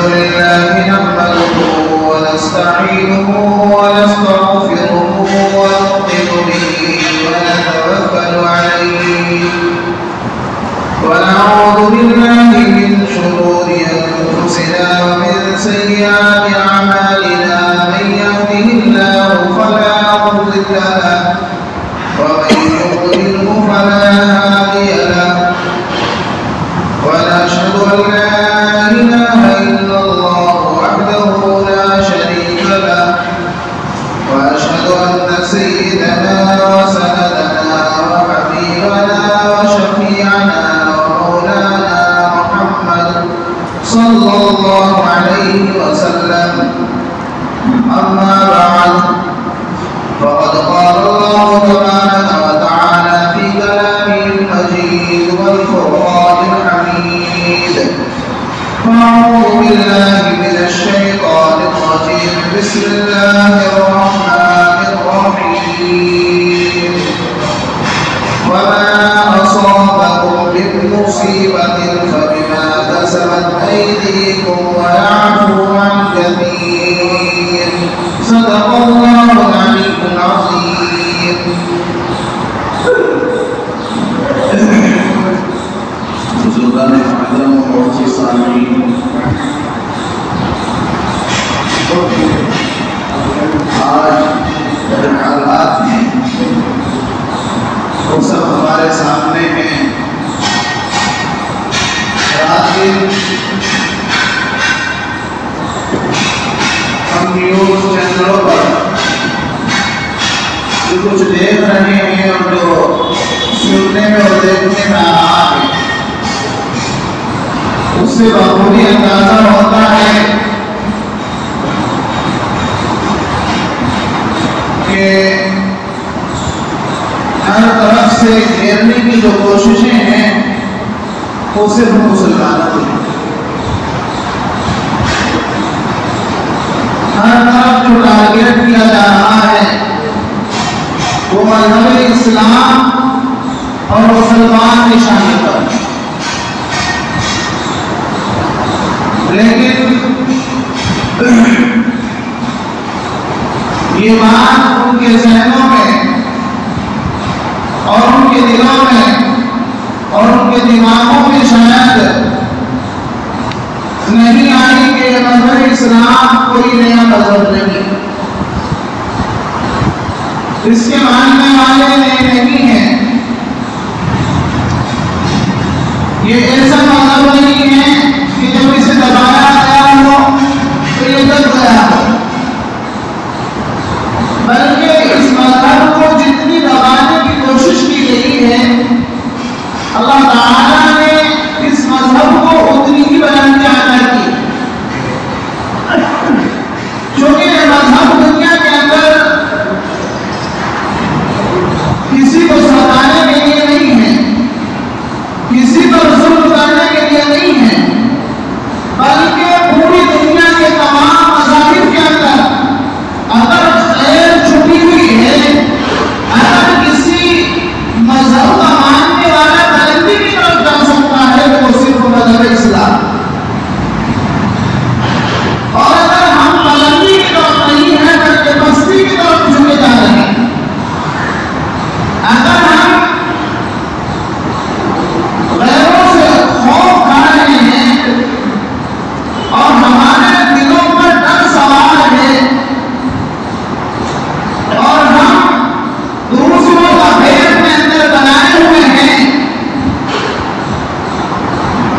لله نحمده ونستعينه ونستغفره ونؤمن به ونتوكل عليه ونعوذ بالله من شرور أنفسنا ومن سيئات أعمالنا من يهده الله فلا مضل له ومن يضلله فلا هادي له ونشهد أن لا إله إلا الله وحده لا شريك له وأشهد أن سيدنا وسندنا وحبيبنا وشفيعنا ومولانا محمد صلى الله عليه وسلم. أما بعد فقد قال الله تبارك وتعالى في كلامه المجيد والفرقان الحميد: أعوذ بالله من الشيطان الرجيم. بسم الله الرحمن الرحيم. وما أصابكم من مصيبة فبما كسبت أيديكم ويعفو عن كثير. صدق الله العلي العظيم. بزرگان محترم و معزز سامعین، آج حالات ہیں وہ سب ہمارے سامنے ہیں. رات دن ہم نیوز چینلوں پر جو کچھ دیکھ رہے ہیں اور جو سننے میں اور دیکھنے میں آ رہا ہے اس سے بخوبی اندازہ ہوتا ہے کہ ہر طرف سے گھیرنے کی جو کوششیں ہیں وہ صرف مسلمانوں کی ہیں. ہر طرف جو ٹارگیٹ کیا جا رہا ہے وہ مذہب اسلام اور مسلمان نشانی پر. لیکن یہ بات ان کے ذہنوں میں اور ان کے دلوں میں اور ان کے دماغوں میں شاید نہیں آئی کہ مذہب اسلام کوئی نیا مذہب نہیں، اس کے ماننے والے نئے نہیں ہیں، یہ ایسا مذہب نہیں ہے کہ جب اسے دبایا گیا ہو تو یہ دب گیا ہو، بلکہ اس مذہب کو جتنی دبانے کی کوشش کی گئی ہے اللہ تعالیٰ نے اس مذہب کو اتنی ہی بلندی عطا کی. چونکہ یہ مذہب دنیا کے اندر کسی کو ستانے کے لیے نہیں ہے، کسی پر ظلم کرنے کے لیے نہیں ہے، بلکہ پوری دنیا کے تمام مذاہب کے اندر اگر خیر چھپی ہوئی ہے، اگر کسی مذہب کا ماننے والا بلندی کی طرف جا سکتا ہے تو وہ صرف مذہب اسلام. اور اگر ہم بلندی کی طرف نہیں ہیں بلکہ پستی کی طرف جھکے جا رہے ہیں، اگر ہم غیروں سے خوف کھا رہے ہیں اور ہمارے دلوں پر ڈر سوار ہے اور ہم دوسروں کا بھید اپنے اندر بنائے ہوئے ہیں،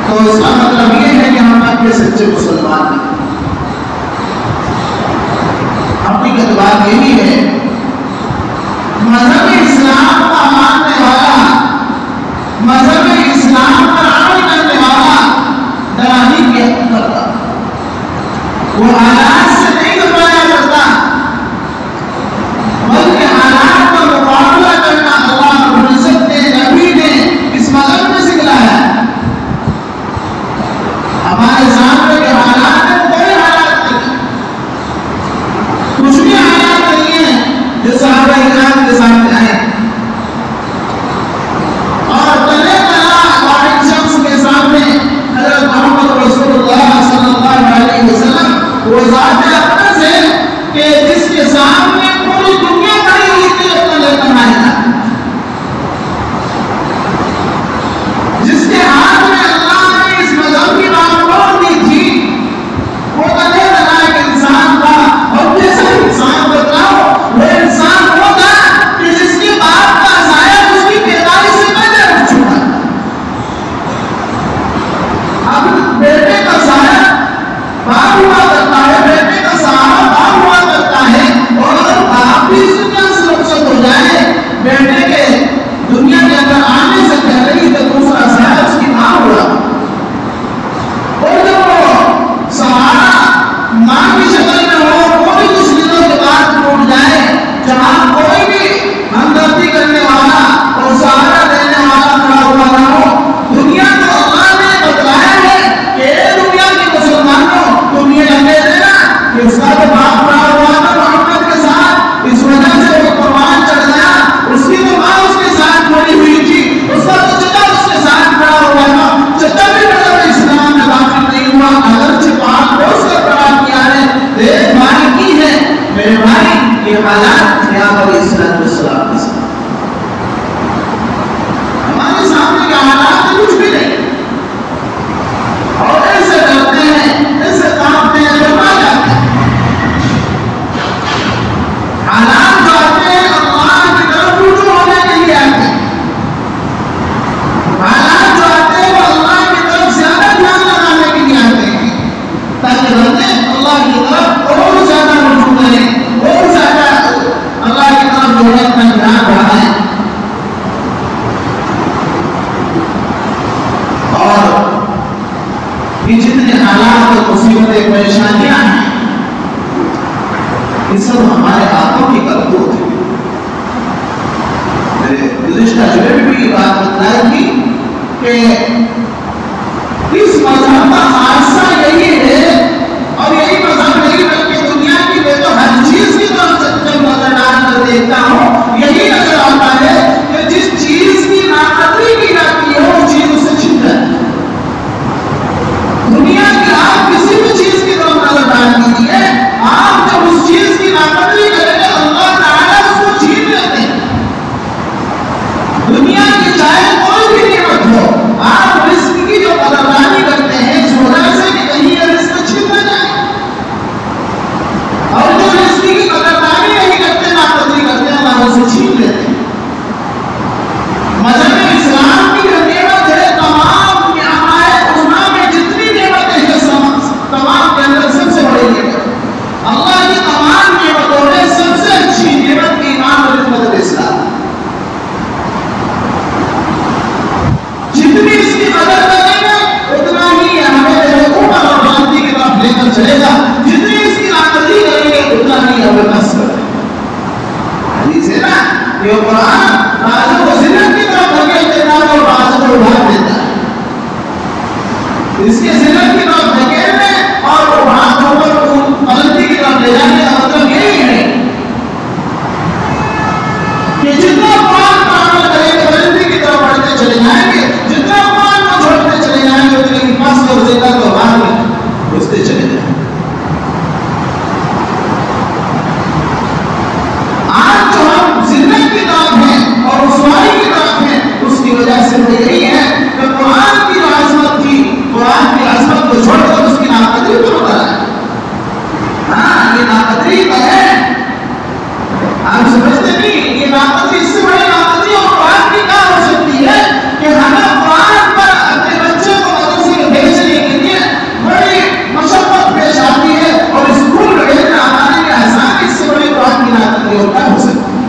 تو اس کا مطلب یہ ہے کہ ہم اپنے سچے مسلمان ہیں. حقیقت بات یہی ہے مذہب اسلام کا ماننے والا، مذہب اسلام پر عمل کرنے والا ڈرانے کی کرتا، وہ حالات سے نہیں گھبرایا کرتا بلکہ حالات کا مقابلہ کرنا اللہ رب العزت نے نبی نے اس مذہب میں سکھلایا ہے. ہمارے سامنے کے حالات میں کوئی حالات نہیں، کچھ بھی حالات نہیں ہے جو صحابہ کرام کے سامنے آئے اور تلے تلا واحد شخص کے سامنے حضرت محمد رسول اللہ صلی اللہ علیہ کہ جس کے سامنے پوری دنیا کھڑی ہوئی تھی اپنا لیکن آئے گا، جس کے ہاتھ میں اللہ نے اس مذہب کی بات بول دی تھی، وہ کہنے لگا ایک انسان تھا، اور جیسا انسان بتلاؤ وہ انسان وہ تھا کہ جس کی باپ کا سایہ اس کی پیدائش سے پہلے اٹھ چکا۔ اب بیٹے کا سایہ باپ ہوا کرتا ہے، بیٹے کا سایہ باپ ہوا کرتا ہے، اور اگر باپ بھی اس دنیا سے رخصت ہو جائے بیٹے کے دنیا کے اندر آنے سے پہلے ہی تو دوسرا سایہ اس کی ماں ہوا، اور جب وہ سہارا ماں کی شکل میں ہو وہ بھی کچھ دنوں کے بعد ٹوٹ جائے، جہاں کوئی بھی ہمدردی کرنے والا اور سہارا دینے والا کھڑا ہوا نہ ہو۔ دنیا کو اللہ نے بتلایا ہے کہ اے دنیا کے مسلمانوں تم یہ لگے دینا کہ اس کا تو باپ کھڑا ہوا تھا محمد کے ساتھ، اس وجہ سے وہ قربان چڑھ گیا، اس کی تو ماں اس کے ساتھ کھڑی ہوئی تھی، اس کا تو چچا اس کے ساتھ کھڑا ہوا تھا، چچا بھی مطلب اسلام میں داخل نہیں ہوا، اگرچہ پاک روز کا پڑھا کیا ہے، دیکھ بھائی کی ہے میرے بھائی، یہ حالات یہاں پر اسلام کے ساتھ ہمارے سامنے کے حالات کچھ بھی نہیں، اور ایسے کرتے ہیں، ایسے کامتے ہیں، جب آ جاتے ہیں حالات جو آتے ہیں اللہ کی طرف رجوع ہونے کے لیے آتے ہیں، حالات جو آتے ہیں وہ اللہ کی طرف زیادہ دھیان لگانے کے لیے آتے ہیں، تاکہ بندے اللہ کی طرف اور زیادہ رجوع کریں، اور زیادہ اللہ کی طرف جو ہے اپنا دھیان بڑھائیں۔ اور یہ جتنے حالات اور مصیبتیں پریشانیاں ہیں یہ سب ہمارے ہاتھوں کی کرتوت ہے۔ گزشتہ جمعے میں بھی یہ بات بتلائی تھی کہ اس مذہب کا خاصہ یہی ہے، اور یہی مذہب نہیں بلکہ دنیا کی میں تو ہر چیز کی طرف جب نظر ڈال کر دیکھتا ہوں یہی نظر آتا ہے کہ جس چیز کی ناقدری کی جاتی ہے وہ چیز اسے چھن جاتی ہے۔ دنیا کی آپ کسی بھی چیز کی طرف نظر ڈال دیجیے، آپ جب اس چیز کی ناقدری کریں گے اللہ تعالیٰ اس کو چھین لیتے ہیں۔ دنیا کی چاہے کوئی بھی نعمت ہو، آپ رزق کی جو قدردانی کرتے ہیں اس وجہ سے کہ کہیں یہ رزق چھن نہ جائے، اور جو رزق کی قدردانی نہیں کرتے ناقدری کرتے ہیں اللہ اسے چھین لیتے ہیں۔ مذہب اسلام کی جو نعمت ہے تمام نعمائے عظمیٰ میں جتنی نعمتیں ہیں تمام کے اندر سب سے بڑی نعمت اللہ کی تمام نعمتوں میں سب سے اچھی نعمت ایمان اور مذہب اسلام، جتنی اس کی قدر کریں گے اتنا ہی ہمیں اوپر اور بلندی کی طرف لے کر چلے گا، جتنی اس کی ناقدری کریں گے اتنا ہی ہمیں نصب کرے گا۔ حدیث ہے نا یہ قرآن بعضوں کو ذلت کی طرف دھکیل دیتا ہے اور بعضوں کو اٹھا دیتا ہے، اس کے ذلت کی طرف دھکیلنے اور اٹھا کر بلندی کی طرف لے جانے کا مطلب یہی ہے کہ جتنا قرآن کا عمل کریں گے بلندی کی طرف بڑھتے چلے جائیں گے، جتنا قرآن کو چھوڑتے چلے جائیں گے اتنے کی پاس اور ذلت اور بھار میں گھستے چلے جائیں گے۔ آج جو ہم ذلت کی طرف ہیں اور رسوائی کی طرف ہیں اس کی وجہ سے وہ یہی ہے کہ قرآن کی جو عظمت تھی، قرآن کی عظمت کو چھوڑ کر اس کی ناقدری پر اترا ہے۔ ہاں یہ ناقدری کا ہے، آپ سمجھتے نہیں یہ ناقدری اس سے بڑی ناقدری اور قرآن کی کیا ہو سکتی ہے کہ ہمیں قرآن پر اپنے بچے کو مدرسے میں بھیجنے کے لیے بڑی مشقت پیش آتی ہے، اور اسکول بھیجنا ہمارے لیے آسان، اس سے بڑی قرآن کی ناقدری اور کیا ہو سکتی ہے۔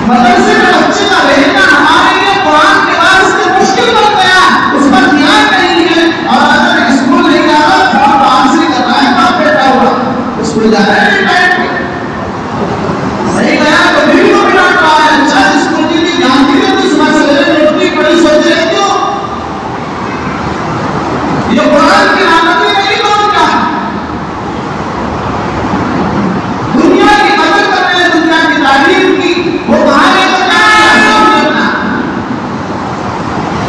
مدرسے میں بچے کا بھیجنا ہمارے لیے قرآن کے بعد سے مشکل بن گیا، اس پر دھیان نہیں ہے، اور اگر اسکول نہیں جا رہا فون پر آنسری کر رہا ہے باپ بیٹا ہوا اسکول جا رہا ہے ٹائم پہ صحیح گیا تو بھی کو بھی ڈانٹ رہا ہے، اچھا اسکول کی بھی جانتی ہے تو صبح سویرے روٹی بڑی سوچ رہے کیوں؟ یہ قرآن کی ناقدری نہیں کون کا؟ دنیا کی قدر کرنے دنیا کی تعلیم کی وہ کہاں لے کر جانا ہے؟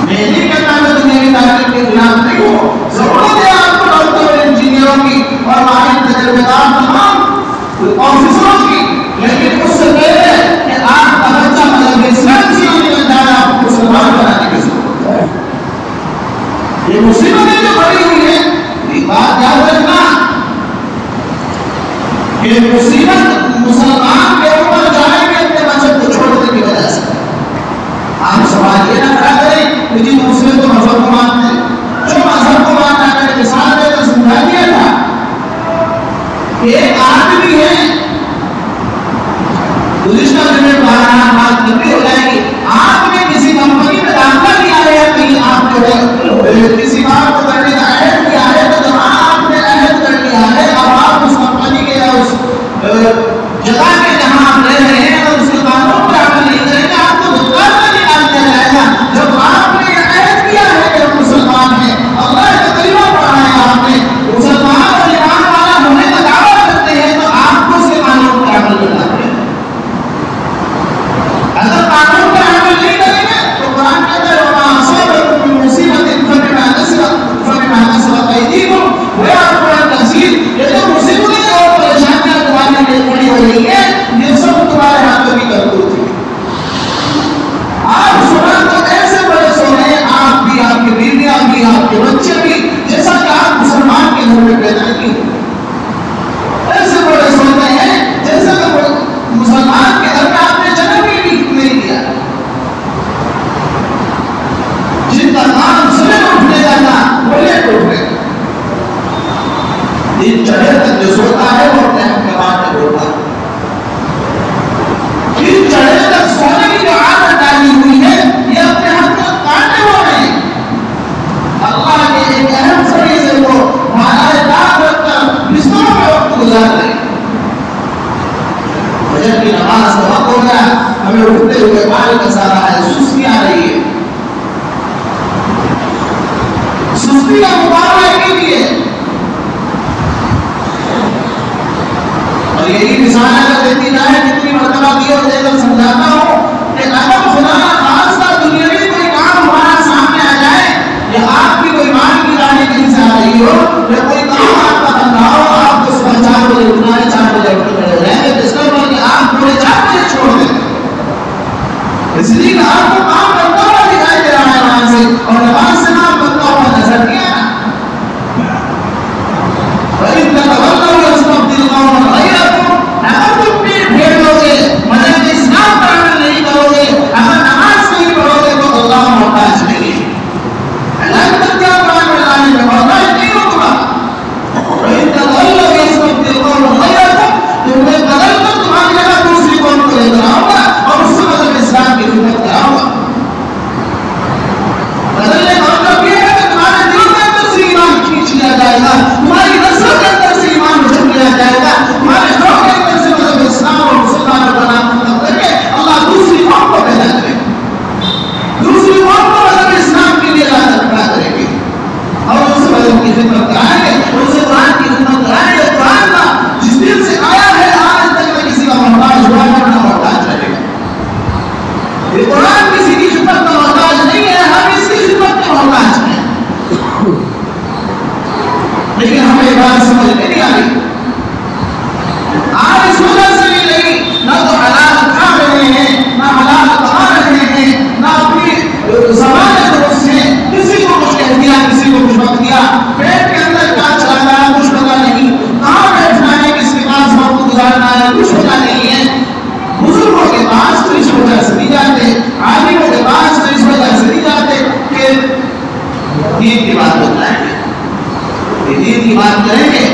میں نہیں کہتا میں دنیا کی تعلیم کے خلاف نہیں ہوں، ضرورت ہے آپ کو ڈاکٹر اور انجینئروں کی اور ماہر تجربے کار تمام آفیسروں کی، لیکن اس سے پہلے کہ آپ کا بچہ مذہب اسلام سے نکل جائے آپ کو مسلمان بنانے کی ضرورت ہے۔ یہ مصیبتیں جو بڑی ہوئی ہیں، یہ بات یاد رکھنا کہ مصیبت مسلمان کے اوپر جائے گی اپنے مذہب کو چھوڑنے کی وجہ سے۔ آپ سوال یہ نہ کھڑا کریں کہ جی مسلم تو مذہب کو مانتے ہیں، جو مذہب کو ماننا ہے، میں مثال دے کر سمجھا دیا تھا کہ ایک آدمی ہے، گزشتہ دن میں بات لمبی ہو جائے گی، آپ نے کسی کمپنی میں داخلہ لیا ہے، کہیں آپ جو ہے کسی بات کو کرنے کا عہد کیا ہے، تو جب آپ نے عہد کر لیا ہے، اب آپ اس کمپنی کے یا اس جگہ کے جہاں آپ رہ رہے ہیں اور اس کے قانون پر عمل نہیں کریں گے، آپ کو دکان میں نکال دیا جائے گا۔ جب آپ نے یہ عہد کیا ہے کہ ہم مسلمان ہیں، اللہ کا کلمہ پڑھا ہے، آپ نے مسلمان اور ایمان والا ہونے کا دعویٰ کرتے ہیں، تو آپ کو اس کے قانون پر عمل کرنا پڑے گا۔ اگر قانون پر عمل نہیں کریں گے تو قرآن کہتا ہے وَمَا أَصَابَكُم مِّن مُّصِيبَةٍ فَبِمَا كَسَبَتْ أَيْدِيكُم وَيَعْفُو عَن كَثِيرٍ۔ یہ جو مصیبتیں اور پریشانیاں تمہارے لیے کھڑی ہو رہی ہیں، یہ سب تمہارے ہاتھوں کی کرتوت ہے۔ آپ سنا تو ایسے بڑے سو رہے ہیں، آپ بھی، آپ کی بیویاں بھی، آپ کے بچے بھی، جیسا کہ آپ مسلمان کے گھر میں پیدا نہیں ہوئے۔ ایسے بڑے سوتے ہیں جیسا کہ مسلمان کے گھر میں آپ نے جنم ہی نہیں دیا۔ جن کا نام سنے اٹھنے جانا وہ لیٹ اٹھ گئے۔ دن چڑھے تک جو سوتا ہے وہ اپنے حق کے بات میں بولتا ہے۔ دن چڑھے تک سونے کی جو عادت ڈالی ہوئی ہے یہ اپنے حق میں کاٹنے والے ہیں۔ اللہ کے ایک اہم فریضے کو معنی دار رکھ کر بستروں میں وقت گزار رہے ہیں۔ فجر کی نماز کا وقت ہو گیا، ہمیں اٹھتے ہوئے بال کا سارا ہے، سستی آ رہی ہے۔ سستی کا مقابلہ کیجیے، اور یہی مثال اگر دیتی جائے کتنی مرتبہ دی اور دے کر سمجھاتا ہوں کہ اگر خدا خاصہ دنیاوی کوئی کام ہمارا سامنے آ جائے، یا آپ کی کوئی مال کی راہی کہیں سے آ رہی ہو، یا کوئی کام آپ کا بن رہا ہو، آپ کو صبح 4 بجے اٹھنا ہے، 4 بجے اٹھ کھڑے ہو جائیں گے، جس کا کہ آپ پورے 4 بجے چھوڑ دیں گے، اس لیے کہ آپ کو کام کرتا ہوا دکھائی دے رہا ہے وہاں سے، اور نماز سے کام کرتا ہوا نظر نہیں آ رہا۔ وَإِن تَتَوَلَّوْا يَسْتَبْدِلْ قَوْمًا غَيْرَكُمْ، اگر تم پیٹ پھیر لو گے، مذہب اسلام پر عمل نہیں کرو گے، اگر نماز نہیں پڑھو گے تو اللہ محتاج نہیں ہے۔ اعلان کر دیا قرآن میں، اللہ نے محتاج نہیں ہوگا۔ وَإِن تَتَوَلَّوْا يَسْتَبْدِلْ قَوْمًا غَيْرَكُمْ، تمہیں بدل کر تمہاری جگہ دوسری قوم کو لے کر آؤں گا اور اس سے مذہب اسلام کی خدمت کراؤں گا۔ بدلنے کا مطلب یہ ہے کہ تمہارے دل کے اندر سے ایمان کھینچ لیا جائے گا، تمہاری نسل کے اندر سے ایمان اچھل لیا جائے گا، تمہارے گھروں کے اندر سے مذہب اسلام اور مسلمانوں کا نام ختم کر کے اللہ دوسری قوم کو پیدا کرے گا، دوسری قوم کو مذہب اسلام کے لیے راستہ کھڑا کرے گی، اور ان سے مذہب کی خدمت کرائیں گے، ان سے قرآن کی خدمت کرائیں گے۔ قرآن کا جس دن سے آیا ہے آج تک میں کسی کا محتاج ہوا ہے نہ محتاج رہے گا۔ یہ قرآن کسی کی خدمت کا محتاج نہیں ہے، ہم اس کی خدمت کے محتاج ہیں، لیکن ہمیں یہ بات سمجھ میں نہیں آ رہی۔ آج اس وجہ سے بھی نہیں، نہ تو حلال کھا رہے ہیں، نہ حلال کما رہے ہیں، نہ اپنی زبان درست ہے، کسی کو کچھ کہہ دیا، کسی کو کچھ بک دیا، پیٹ کے اندر کیا چلا رہا کچھ پتا نہیں، کہاں بیٹھنا ہے، کس کے پاس وقت گزارنا ہے کچھ پتا نہیں ہے۔ بزرگوں کے پاس تو اس وجہ سے نہیں جاتے، عالموں کے پاس تو اس وجہ سے نہیں جاتے کہ دین کی بات بتلائیں گے، دین کی بات کریں گے،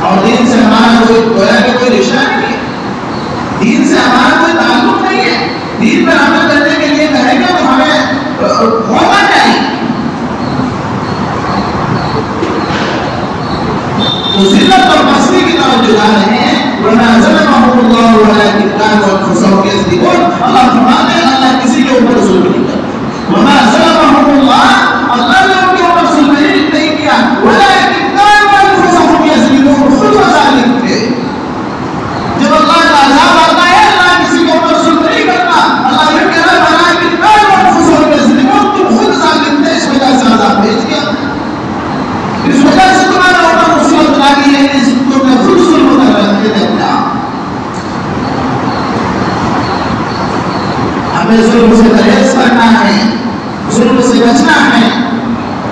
اور دین سے ہمارا کوئی گویا کہ کوئی رشتہ نہیں ہے، دین سے ہمارا کوئی تعلق نہیں ہے۔ دین پر عمل کرنے کے لیے کہیں گے تو ہمیں ہونا چاہیے۔ تو ذلت اور مستی کی طرف جو جا رہے ہیں، وَمَا ظَلَمَهُمُ اللَّهُ وَلَٰكِن كَانُوا أَنفُسَهُمْ يَظْلِمُونَ، اللہ فرماتے ہیں اللہ کسی کے اوپر ظلم نہیں کرتا۔ وَمَا ظَلَمَهُمُ اللَّهُ، اللہ نے ان کے اوپر ظلم نہیں کیا، وَلَٰكِن كَانُوا أَنفُسَهُمْ يَظْلِمُونَ، خود وہ ظالم تھے۔ جب اللہ کا عذاب آتا ہے اللہ کسی کے اوپر ظلم نہیں کرتا، اللہ یہ کہہ رہا ہے وَلَٰكِن كَانُوا أَنفُسَهُمْ يَظْلِمُونَ، تم خود ظالم تھے، اس وجہ سے عذاب بھیج دیا، اس وجہ سے تمہارے اوپر مصیبت لاگی ہے، تم نے خود ظلم کر رکھے تھے اپنے آپ۔ ہمیں ظلم سے پرہیز کرنا ہے، ظلم سے بچنا ہے۔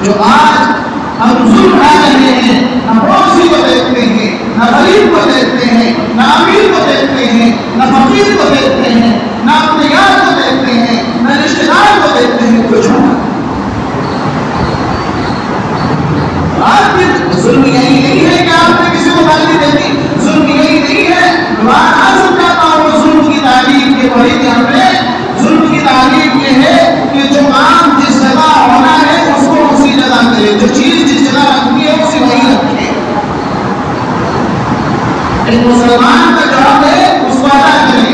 جو آج ہم ظلم کر رہے ہیں، نہ پڑوسی کو دیکھتے ہیں، نہ غریب کو دیکھتے ہیں، نہ امیر کو دیکھتے ہیں، نہ فقیر کو دیکھتے ہیں، نہ اپنے یار کو دیکھتے ہیں، نہ رشتے دار کو دیکھتے ہیں، کچھ ہونا۔ آج بھی ظلم یہی نہیں ہے کہ آپ نے کسی کو گالی دے دی، ظلم یہی نہیں ہے۔ آج سمجھاتا ہوں ظلم کی تعریف یہ پڑھی تھی ہم نے، ظلم کی تعریف یہ ہے کہ جو کام جس جگہ ہونا ہے اس کو اسی جگہ کرے، جو چیز جس جگہ رکھنی ہے اسی وہی رکھے۔ ایک مسلمان کا جو حق ہے اس کو ادا کریں،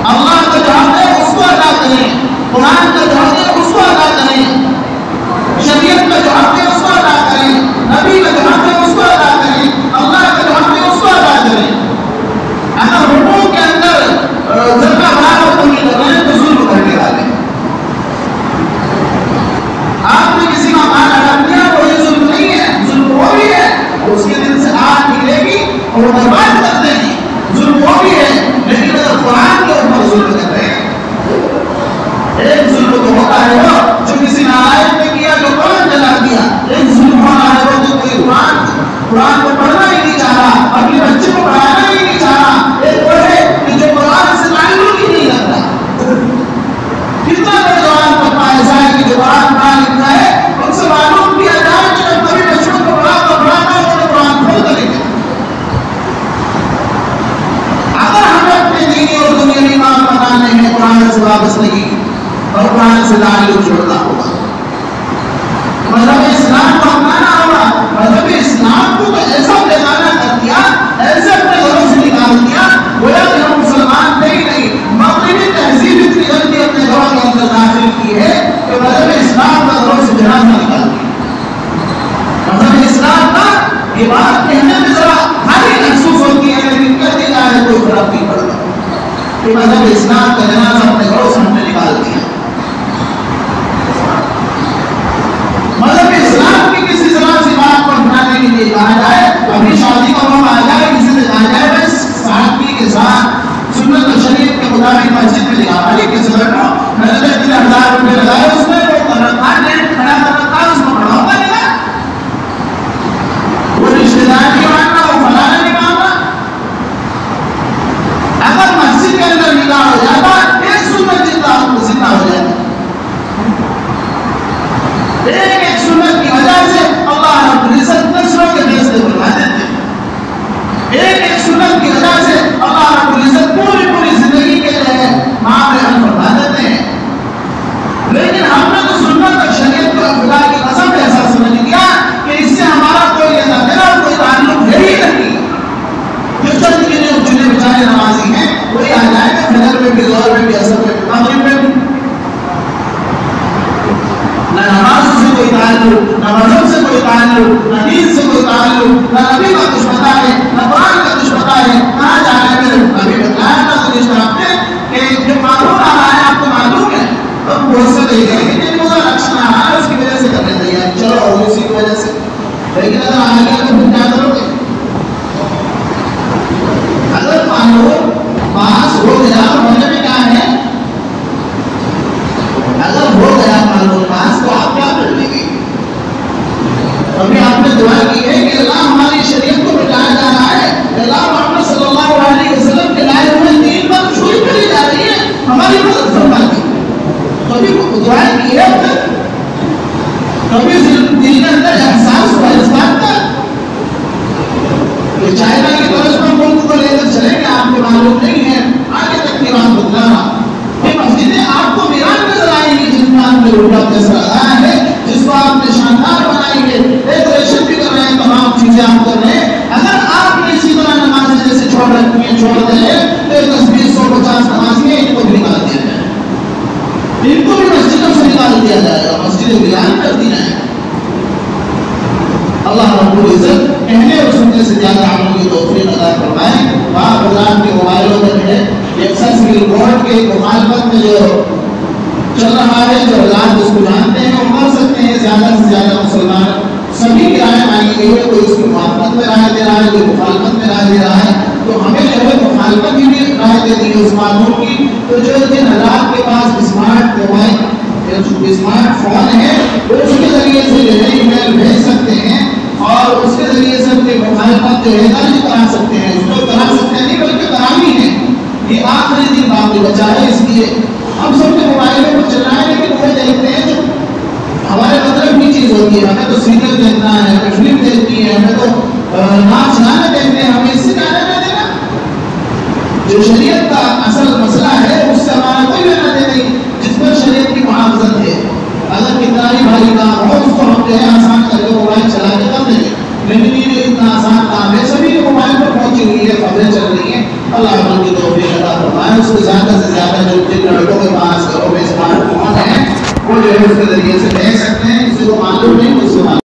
اللہ کا جو حق ہے اس کو ادا کریں، قرآن کا جو حق ہے اس کو ادا کریں، شریعت کا جو حق ہے اس کو ادا کریں، نبی کا جو حق ہے اس کو ادا کریں، اللہ کا جو حق ہے اس کو ادا کریں۔ اگر حقوق کے اندر ذرا برابر کمی کر رہے ہیں تو ظلم کرنے والے۔ آپ نے کسی کا مال ہڑپ لیا وہ یہ ظلم نہیں ہے، ظلم وہ بھی ہے، اس کے دل سے آگ نکلے گی اور وہ برباد کر دے گی، ظلم وہ بھی ہے۔ لیکن اگر قرآن کے اوپر ظلم کر رہے ہیں، ایک ظلم تو ہوتا ہے وہ جو کسی نالائق نے کیا جو قرآن جلا دیا، ایک ظلم ہونا ہے وہ جو کوئی قرآن کو پڑھنا ہی نہیں چاہ رہا، اپنے بچے کو پڑھانا ہی نہیں چاہ رہا، ایک وہ ہے کہ جو قرآن سے تعلق ہی نہیں رکھتا۔ کتنا نوجوان طبقہ ایسا ہے کہ جو قرآن پڑھا لکھا ہے ان سے معلوم کیا جائے کہ جب کبھی بچوں کو پڑھانا ہو تو قرآن کھول کر لکھے۔ اگر ہمیں اپنے دینی اور دنیاوی کام بنانے ہیں قرآن سے وابستگی اور قرآن سے تعلق جوڑنا ہوگا، مذہب اسلام کو اپنانا ہوگا۔ مذہب اسلام کو تو ایسا بیگانہ کر دیا، ایسے اپنے گھروں سے نکال دیا گویا کہ ہم مسلمان تھے ہی نہیں۔ مغربی تہذیب اتنی جلدی اپنے گھروں کے اندر داخل کی ہے کہ مذہب اسلام کا گھروں سے جنازہ نکال دیا۔ مذہب اسلام کا یہ بات کہنے میں ذرا بھاری محسوس ہوتی ہے، لیکن کہتے جائے کوئی فرق نہیں پڑتا کہ مذہب اسلام کا جنازہ اپنے گھروں سے ہم نے نکال دیا۔ مذہب اسلام کی کسی طرح سے بات پر بنانے کے لیے کہا جائے، ابھی شادی کا موقع آ جائے کسی سے کہا جائے بس سادگی کے ساتھ سنت اور شریعت کے مطابق مسجد میں لگا علی کے بیٹھو، میں نے 3000 روپے لگائے اس میں، وہ رکھا ڈیٹ کھڑا کر رکھا اس کو پڑھاؤ گا نہیں، وہ رشتے دار نہیں ماننا، وہ فلانا نہیں ماننا۔ اگر مسجد کے اندر نکاح ہو جاتا ایک سنت زندہ ہو جاتا، ایک سنت کی وجہ سے اللہ رب العزت نسلوں کے فیصلے بنا دیتے ہیں، ایک سنت کی وجہ سے اللہ رب العزت پوری زندگی کے لیے معاملے حل فرما دیتے ہیں۔ لیکن ہم نے تو سنت اور شریعت کو خدا کی قسم ایسا سمجھ لیا کہ اس سے ہمارا کوئی کوئی تعلق ہے ہی نہیں۔ جو چند کے لیے چنے بچانے نمازی ہیں وہی آ جائے گا فجر میں بھی، ظہر میں بھی، عصر میں بھی، مغرب میں بھی۔ نہ نماز سے کوئی تعلق، نہ مذہب سے کوئی تعلق، نہ دین سے کوئی تعلق، نہ نبی کا کچھ پتا ہے، نہ قرآن کا کچھ پتا ہے۔ کہاں جانے میں ابھی بتایا تھا گزشتہ ہفتے کہ جو قانون آ رہا ہے آپ کو معلوم ہے، تو بہت سے لے گئے کہ مجھے الیکشن آ رہا ہے اس کی وجہ سے کرنے تیار، چلو اور اسی کی وجہ سے، لیکن اگر آ گیا تو پھر کیا کرو گے؟ اگر قانون پاس ہو گیا ہونے میں کیا ہے، اگر ہو گیا قانون پاس تو آپ کیا کر لیں گے؟ ابھی آپ نے دعا کی ہے کہ اللہ ہماری شریعت کو بچایا جا رہا ہے، اللہ محمد صلی اللہ علیہ وسلم کے لائے ہوئے دین پر چھری پھیلی جا رہی ہے، ہماری مدد فرما دی۔ کبھی دعا کی ہے، کبھی دل کے اندر احساس ہوا اس بات کا کہ چائنا کی طرف پر ملک کو لے کر چلیں گے، آپ کو معلوم نہیں ہے آگے تک کی بات بتلانا۔ یہ مسجدیں آپ کو ویران نظر آئیں گی جن میں آپ نے روڈا پیسہ لگایا ہے، جس کو آپ نے شاندار بنائی ہے، ڈیکوریشن بھی کر رہے ہیں، تمام چیزیں آپ کر رہے ہیں۔ اگر آپ نے اسی طرح نمازیں جیسے چھوڑ رکھی ہیں چھوڑ دیں تو 10 20 150 نمازیں ان کو بھی نکال دیا جائے، ان کو بھی مسجدوں سے نکال دیا جائے گا، مسجدیں ویران کر دی جائیں۔ اللہ رب العزت کہنے اور سننے سے زیادہ عمل کی توفیق عطا فرمائے۔ آپ حضرات کے موبائلوں میں ہے ایکسس بل بورڈ کے مخالفت میں جو چل رہا ہے، جو حضرات اس کو جانتے ہیں وہ کر سکتے ہیں، زیادہ سے زیادہ مسلمان سبھی کی رائے مانی گئی ہے، کوئی اس کی موافقت میں رائے دے رہا ہے، کوئی مخالفت میں رائے دے رہا ہے، تو ہمیں جو ہے مخالفت بھی رائے دے دی ہے اس قانون کی۔ تو جو جن حضرات کے پاس جو اسمارٹ فون ہے وہ اس کے ذریعے سے جو ہے ای میل بھیج سکتے ہیں اور اس کے ذریعے سے اپنے مخالفت جو ہے درج کرا سکتے ہیں. اس کو کرا سکتے ہیں نہیں بلکہ کرانی ہے. یہ آخری دن باقی بچا ہے. اس لیے ہم سب کے موبائلوں پر چل رہا ہے لیکن وہ دیکھتے ہیں جو ہمارے مطلب کی چیز ہوتی ہے. ہمیں تو سیریل دیکھنا ہے, ہمیں فلم دیکھنی ہے, ہمیں تو ناچ گانے دیکھنے ہیں. ہمیں اس سے کیا لینا دینا؟ جو شریعت کا اصل مسئلہ ہے اس سے ہمارا کوئی لینا دینا نہیں, جس پر شریعت کی محافظت ہے. اگر کتنا ہی بھاری کام ہو اس کو ہم جو ہے آسان کر کے موبائل چلا کے کر دیں گے, لیکن یہ اتنا آسان کام ہے. سبھی کے موبائل پر پہنچی ہوئی ہے, خبریں چل رہی ہیں. اللہ اپن کی توفیق عطا فرمائے. اس کو زیادہ سے زیادہ جو جن لڑکوں کے پاس گھروں میں اسمارٹ فون ہے وہ جو ہے اس کے ذریعے